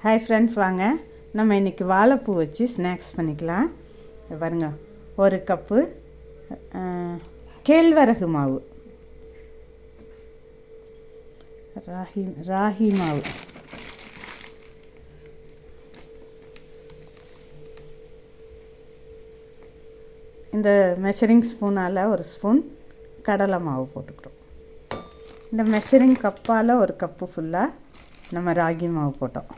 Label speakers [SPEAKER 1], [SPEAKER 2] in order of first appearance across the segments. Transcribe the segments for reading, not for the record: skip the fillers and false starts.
[SPEAKER 1] Hi friends, வாங்க நம்ம இன்றைக்கி வாழைப்பூ வச்சு ஸ்நாக்ஸ் பண்ணிக்கலாம். பாருங்க, ஒரு கப்பு கேழ்வரகு மாவு, ராகி மாவு, இந்த மெஷரிங் ஸ்பூனால் ஒரு ஸ்பூன் கடலை மாவு போட்டுக்கிறோம். இந்த மெஷரிங் கப்பால் ஒரு கப்பு ஃபுல்லாக நம்ம ராகி மாவு போட்டோம்.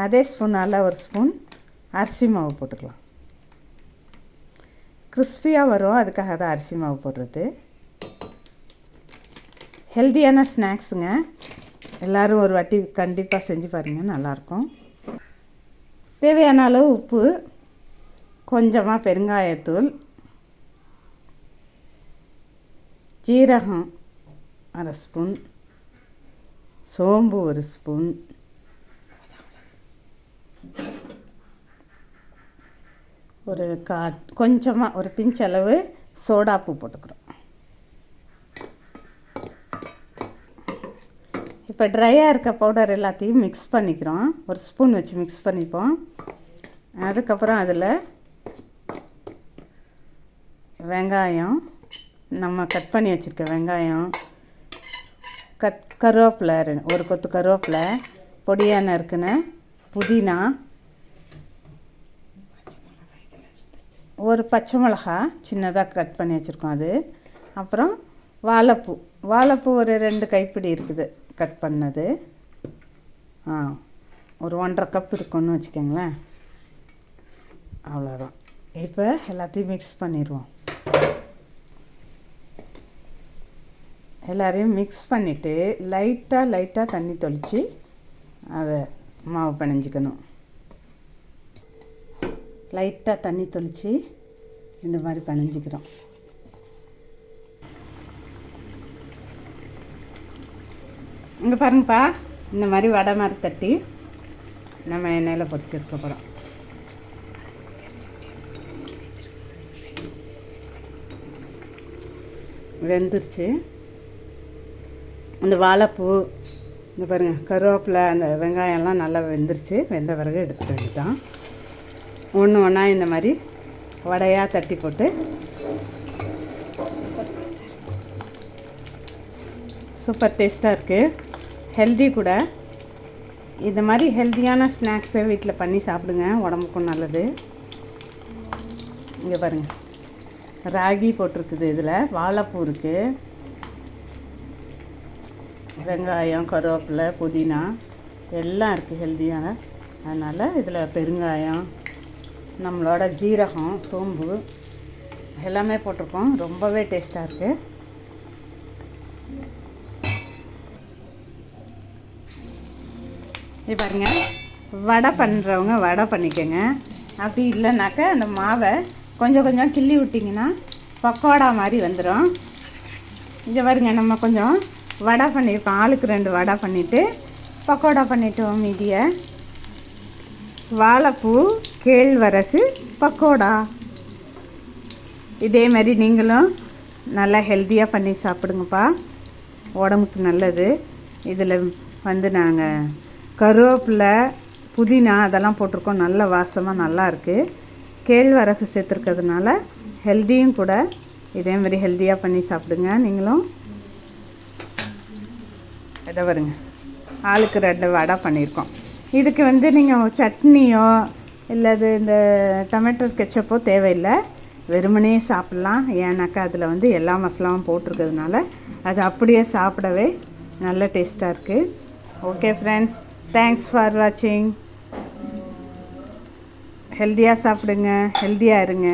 [SPEAKER 1] அதே ஸ்பூனால் ஒரு ஸ்பூன் அரிசி மாவு போட்டுக்கலாம். கிறிஸ்பியாக வரும், அதுக்காக தான் அரிசி மாவு போடுறது. ஹெல்த்தியான ஸ்நாக்ஸுங்க, எல்லோரும் ஒரு வாட்டி கண்டிப்பாக செஞ்சு பாருங்கள், நல்லாயிருக்கும். தேவையான அளவு உப்பு, கொஞ்சமாக பெருங்காயத்தூள், ஜீரகம் அரை ஸ்பூன், சோம்பு ஒரு ஸ்பூன், ஒரு கொஞ்சமாக ஒரு பிஞ்ச் அளவு சோடாப்பூ போட்டுக்கிறோம். இப்போ ட்ரையாக இருக்க பவுடர் எல்லாத்தையும் மிக்ஸ் பண்ணிக்கிறோம். ஒரு ஸ்பூன் வச்சு மிக்ஸ் பண்ணிப்போம். அதுக்கப்புறம் அதில் வெங்காயம், நம்ம கட் பண்ணி வச்சுருக்க வெங்காயம், கருவேப்பிலை, ஒரு கொத்து கருவேப்பிலை, பொடியாக நறுக்குன புதினா, ஒரு பச்சை மிளகா சின்னதாக கட் பண்ணி வச்சுருக்கோம் அது, அப்புறம் வாழைப்பூ ஒரு 2 கைப்பிடி இருக்குது கட் பண்ணது. ஒரு 1.5 கப் இருக்குன்னு வச்சுக்கோங்களேன். அவ்வளோதான். இப்போ எல்லாத்தையும் மிக்ஸ் பண்ணிடுவோம். எல்லாரையும் மிக்ஸ் பண்ணிவிட்டு லைட்டாக தண்ணி தெளித்து அதை மாவு பிணைஞ்சிக்கணும். லைட்டாக தண்ணி தெளித்து இந்த மாதிரி பிணைஞ்சிக்கிறோம். இங்கே பாருங்கப்பா, இந்த மாதிரி வடை மாதிரி தட்டி நம்ம எண்ணெயில் பொரிச்சிருக்க போகிறோம். வெந்துருச்சு. அந்த வாழைப்பூ, இந்த பாருங்கள், கருவேப்பிலை, அந்த வெங்காயம்லாம் நல்லா வெந்துருச்சு. வெந்த பிறகு எடுத்துக்க வேண்டியதான். ஒன்று ஒன்றா இந்த மாதிரி வடையாக தட்டி போட்டு சூப்பர் டேஸ்ட்டாக இருக்குது. ஹெல்தி கூட. இந்த மாதிரி ஹெல்த்தியான ஸ்நாக்ஸை வீட்டில் பண்ணி சாப்பிடுங்க, உடம்புக்கும் நல்லது. இங்கே பாருங்கள், ராகி போட்டிருக்குது, இதில் வாழைப்பூ இருக்குது, வெங்காயம், கருவேப்பிலை, புதினா எல்லாம் இருக்குது ஹெல்த்தியான. அதனால் இதில் பெருங்காயம், நம்மளோட ஜீரகம், சோம்பு எல்லாமே போட்டிருக்கோம். ரொம்பவே டேஸ்ட்டாக இருக்குது. இது பாருங்கள், வடை பண்ணுறவங்க வடை பண்ணிக்கோங்க. அப்படி இல்லைனாக்கா அந்த மாவை கொஞ்சம் கிள்ளி விட்டிங்கன்னா பக்கோடா மாதிரி வந்துடும். இங்கே பாருங்க, நம்ம கொஞ்சம் வடை பண்ணியிருக்கோம். ஆளுக்கு 2 வடை பண்ணிவிட்டு பக்கோடா பண்ணிவிட்டோம். மீதியை வாழைப்பூ கேழ்வரகு பக்கோடா. இதே மாதிரி நீங்களும் நல்லா ஹெல்த்தியாக பண்ணி சாப்பிடுங்கப்பா, உடம்புக்கு நல்லது. இதில் வந்து நாங்கள் கருவேப்பிலை, புதினா அதெல்லாம் போட்டிருக்கோம். நல்ல வாசமாக நல்லா இருக்குது. கேழ்வரகு சேர்த்துருக்கிறதுனால ஹெல்த்தியும் கூட. இதே மாதிரி ஹெல்த்தியாக பண்ணி சாப்பிடுங்க நீங்களும். இதை வருங்க, ஆளுக்கு 2 வடை பண்ணியிருக்கோம். இதுக்கு வந்து நீங்கள் சட்னியோ இல்லது இந்த டொமேட்டோ கெச்சப்போ தேவையில்லை, வெறுமனே சாப்பிட்லாம். ஏன்னாக்கா அதில் வந்து எல்லா மசாலாவும் போட்டிருக்கிறதுனால அது அப்படியே சாப்பிடவே நல்ல டேஸ்ட்டாக இருக்குது. ஓகே ஃப்ரெண்ட்ஸ், தேங்க்ஸ் ஃபார் வாட்சிங். ஹெல்த்தியாக சாப்பிடுங்க, ஹெல்த்தியாக இருங்க.